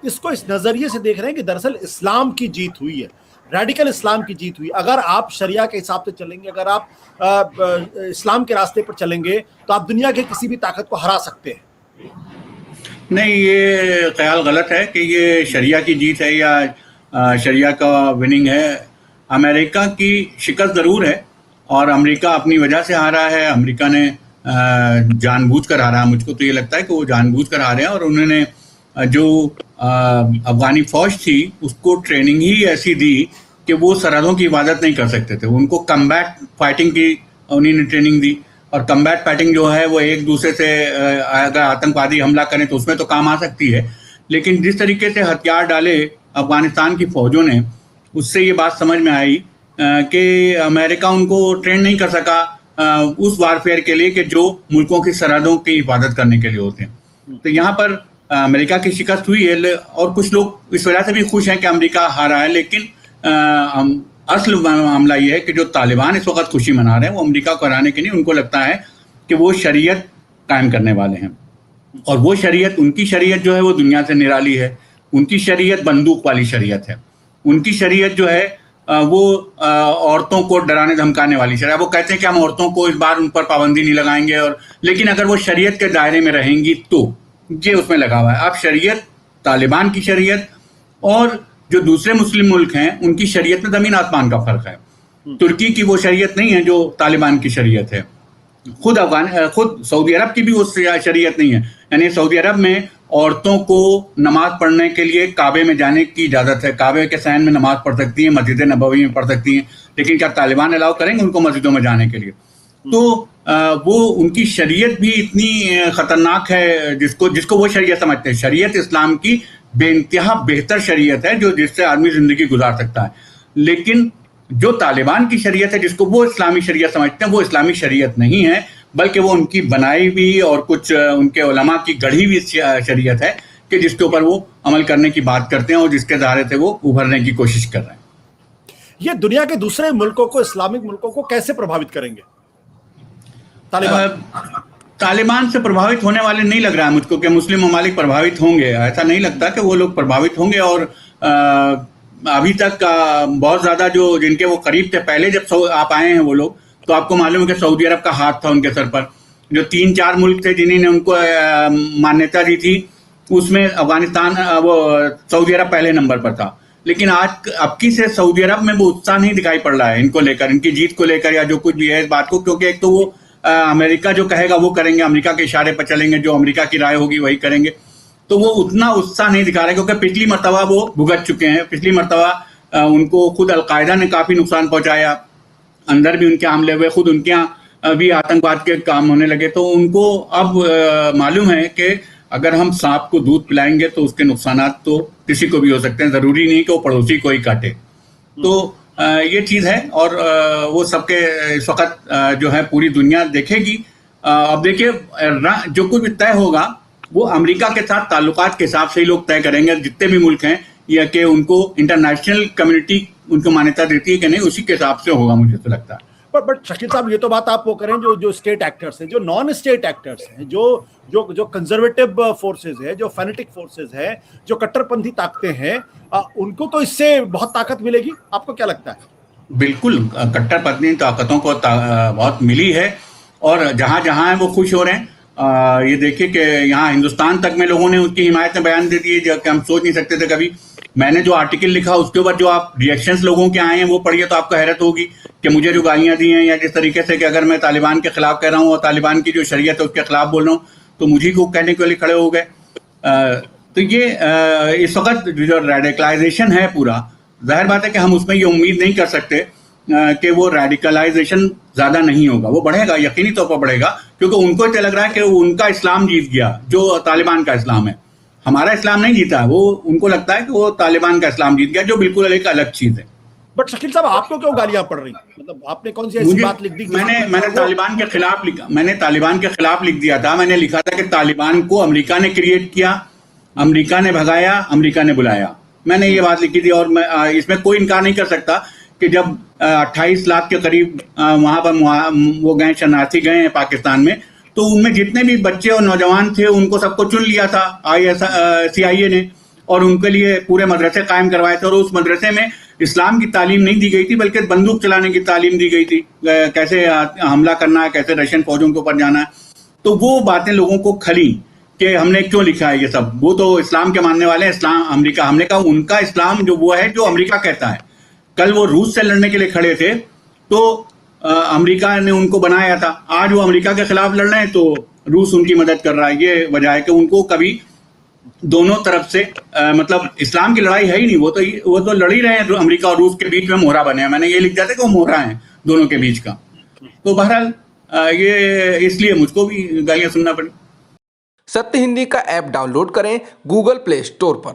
اس کو اس نظریے سے دیکھ رہے ہیں کہ دراصل اسلام کی جیت ہوئی ہے, ریڈیکل اسلام کی جیت ہوئی. اگر آپ شریعہ کے حساب سے چلیں گے, اگر آپ اسلام کے راستے پر چلیں گے تو آپ دنیا کے کسی بھی طاقت کو ہرا سکتے ہیں. نہیں, یہ خیال غلط ہے کہ یہ شریعہ کی جیت ہے یا شریعہ کا وننگ ہے. امریکہ کی شکست ضرور ہے, اور امریکہ اپنی وجہ سے ہارا ہے. امریکہ نے جان بوجھ کر ہارا. مجھ کو تو یہ لگتا ہے کہ وہ جان بوجھ کر ہارے ہیں, اور انہوں نے جو افغانی فوج تھی اس کو ٹریننگ ہی ایسی دی کہ وہ سرحدوں کی حفاظت نہیں کر سکتے تھے. ان کو کمبیٹ فائٹنگ کی انہوں نے ٹریننگ دی, اور کمبیٹ فائٹنگ جو ہے وہ ایک دوسرے سے اگر آتنکوادی حملہ کریں تو اس میں تو کام آ سکتی ہے, لیکن جس طریقے سے ہتھیار ڈالے افغانستان کی فوجوں نے, اس سے یہ بات سمجھ میں آئی کہ امریکہ ان کو ٹرین نہیں کر سکا اس وارفیئر کے لیے کہ جو ملکوں کی سرحدوں کی حفاظت کرنے کے لیے ہوتے ہیں. تو یہاں پر امریکہ کی شکست ہوئی ہے, اور کچھ لوگ اس وجہ سے بھی خوش ہیں کہ امریکہ ہارا ہے, لیکن اصل معاملہ یہ ہے کہ جو طالبان اس وقت خوشی منا رہے ہیں وہ امریکہ کو ہرانے کے نہیں. ان کو لگتا ہے کہ وہ شریعت قائم کرنے والے ہیں, اور وہ شریعت, ان کی شریعت جو ہے وہ دنیا سے نرالی ہے. ان کی شریعت بندوق والی شریعت ہے. ان کی شریعت جو ہے وہ عورتوں کو ڈرانے دھمکانے والی شریعت. وہ کہتے ہیں کہ ہم عورتوں کو اس بار ان پر پابندی نہیں لگائیں گے, اور لیکن اگر وہ شریعت کے دائرے میں رہیں گی تو یہ اس میں لگا ہوا ہے. اب شریعت, طالبان کی شریعت اور جو دوسرے مسلم ملک ہیں ان کی شریعت میں زمین آسمان کا فرق ہے. ترکی کی وہ شریعت نہیں ہے جو طالبان کی شریعت ہے. خود سعودی عرب کی بھی وہ شریعت نہیں ہے. یعنی سعودی عرب میں عورتوں کو نماز پڑھنے کے لیے کعبے میں جانے کی اجازت ہے. کعبے کے صحن میں نماز پڑھ سکتی ہیں, مسجد نبوی میں پڑھ سکتی ہیں, لیکن کیا طالبان الاؤ کریں گے ان کو مسجدوں میں جانے کے لیے؟ تو وہ ان کی شریعت بھی اتنی خطرناک ہے جس کو وہ شریعت سمجھتے ہیں. شریعت اسلام کی بے انتہا بہتر شریعت ہے جس سے آدمی زندگی گزار سکتا ہے. لیکن جو طالبان کی شریعت ہے جس کو وہ اسلامی شریعت سمجھتے ہیں, وہ اسلامی شریعت نہیں ہے, بلکہ وہ ان کی بنائی ہوئی اور کچھ ان کے علماء کی گڑھی ہوئی شریعت ہے کہ جس کے اوپر وہ عمل کرنے کی بات کرتے ہیں اور جس کے سہارے سے وہ ابھرنے کی کوشش کر رہے ہیں. یہ دنیا کے دوسرے ملکوں کو, اسلامک ملکوں کو کیسے پربھاوت کریں گے طالبان سے پربھاوت ہونے والے نہیں لگ رہا ہے مجھ کو کہ مسلم ممالک پربھاوت ہوں گے. ایسا نہیں لگتا کہ وہ لوگ پربھاوت ہوں گے. اور ابھی تک بہت زیادہ جو جن کے وہ قریب تھے پہلے جب آپ آئے ہیں وہ لوگ, تو آپ کو معلوم ہے کہ سعودی عرب کا ہاتھ تھا ان کے سر پر. جو 3-4 ملک تھے جنہیں نے ان کو مانیتا دی تھی, اس میں افغانستان, وہ سعودی عرب پہلے نمبر پر تھا. لیکن آج اب کی سے سعودی عرب میں وہ اتساہ نہیں دکھائی پڑ رہا ہے ان کو لے کر, ان کی جیت کو لے کر یا جو کچھ بھی ہے اس بات کو, کیونکہ ایک تو وہ امریکہ جو کہے گا وہ کریں گے, امریکہ کے اشارے پر چلیں گے, جو امریکہ کی رائے ہوگی وہی کریں گے. تو وہ اتنا اتساہ نہیں دکھا رہے کیونکہ پچھلی مرتبہ وہ بھگت چکے ہیں. پچھلی مرتبہ ان کو خود القاعدہ نے کافی نقصان پہنچایا, اندر بھی ان کے حملے ہوئے, خود ان کے یہاں بھی آتنکواد کے کام ہونے لگے. تو ان کو اب معلوم ہے کہ اگر ہم سانپ کو دودھ پلائیں گے تو اس کے نقصانات تو کسی کو بھی ہو سکتے ہیں, ضروری نہیں کہ وہ پڑوسی کو ہی کاٹے. تو یہ چیز ہے, اور وہ سب کے اس وقت جو ہے پوری دنیا دیکھے گی. اب دیکھیے جو کچھ بھی طے ہوگا وہ امریکہ کے ساتھ تعلقات کے حساب سے ہی لوگ طے کریں گے, جتنے بھی ملک ہیں, یا کہ ان کو انٹرنیشنل کمیونٹی ان کو مانیتا دیتی ہے کہ نہیں, اسی کے حساب سے ہوگا مجھے تو لگتا ہے. بٹ شکیل صاحب یہ تو بات آپ وہ کریں جو اسٹیٹ ایکٹرز ہیں, جو نان اسٹیٹ ایکٹرز ہیں, جو کنزرویٹو فورسز ہے, جو فینیٹک فورسز ہے, جو کٹر پنتھی طاقتیں ہیں, ان کو تو اس سے بہت طاقت ملے گی. آپ کو کیا لگتا ہے؟ بالکل, کٹر پنتھی طاقتوں کو بہت ملی ہے, اور جہاں جہاں ہیں وہ خوش ہو رہے ہیں. یہ دیکھیے کہ یہاں ہندوستان تک میں لوگوں نے اس کی حمایت میں بیان دے دی ہے کہ ہم سوچ نہیں سکتے تھے کبھی. میں نے جو آرٹیکل لکھا اس کے اوپر جو آپ ریئیکشنز لوگوں کے آئے ہیں وہ پڑھیے تو آپ کو حیرت ہوگی کہ مجھے جو گالیاں دی ہیں, یا جس طریقے سے کہ اگر میں طالبان کے خلاف کہہ رہا ہوں اور طالبان کی جو شریعت ہے اس کے خلاف بول رہا ہوں تو مجھے کو کہنے کے لیے کھڑے ہو گئے. تو یہ اس وقت جو ریڈیکلائزیشن ہے پورا, ظاہر بات ہے کہ ہم اس میں یہ امید نہیں کر سکتے کہ وہ ریڈیکلائزیشن زیادہ نہیں ہوگا. وہ بڑھے گا, یقینی طور پر بڑھے گا, کیونکہ ان کو یہ لگ رہا ہے کہ ان کا اسلام جیت گیا جو طالبان کا اسلام ہے. ہمارا اسلام نہیں جیتا, وہ ان کو لگتا ہے کہ وہ طالبان کا اسلام جیت گیا, جو بالکل ایک الگ چیز ہے. بٹ شکیل صاحب آپ کو کیوں گالیاں پڑ رہی, مطلب آپ نے کون سی ایسی بات لکھ دی؟ میں نے طالبان کے خلاف لکھا, میں نے طالبان کے خلاف لکھ دیا تھا. میں نے لکھا تھا کہ طالبان کو امریکہ نے کریٹ کیا, امریکہ نے بھگایا, امریکہ نے بلایا. میں نے یہ بات لکھی تھی, اور میں اس میں کوئی انکار نہیں کر سکتا کہ جب 28 لاکھ کے قریب وہاں پر وہ گئے, شرناردھی گئے ہیں پاکستان میں, تو ان میں جتنے بھی بچے اور نوجوان تھے ان کو سب کو چن لیا تھا CIA نے, اور ان کے لیے پورے مدرسے قائم کروائے تھے, اور اس مدرسے میں اسلام کی تعلیم نہیں دی گئی تھی بلکہ بندوق چلانے کی تعلیم دی گئی تھی, کیسے حملہ کرنا ہے, کیسے رشین فوجوں کے اوپر جانا ہے. تو وہ باتیں لوگوں کو کھلی کہ ہم نے کیوں لکھا ہے یہ سب, وہ تو اسلام کے ماننے والے ہیں, اسلام امریکہ. ہم نے کہا ان کا اسلام جو وہ ہے جو امریکہ کہتا ہے. کل وہ روس سے لڑنے کے لیے کھڑے تھے تو امریکہ نے ان کو بنایا تھا, آج وہ امریکہ کے خلاف لڑ رہے ہیں تو روس ان کی مدد کر رہا ہے. یہ وجہ ہے کہ ان کو کبھی دونوں طرف سے مطلب اسلام کی لڑائی ہے ہی نہیں, وہ تو لڑ ہی رہے ہیں, امریکہ اور روس کے بیچ میں مہرا بنے ہیں. میں نے یہ لکھ دیا تھا کہ وہ مہرا ہیں دونوں کے بیچ کا. تو بہرحال یہ اس لیے مجھ کو بھی گالیاں سننا پڑی. ستیہ ہندی کا ایپ ڈاؤن لوڈ کریں گوگل پلے اسٹور پر.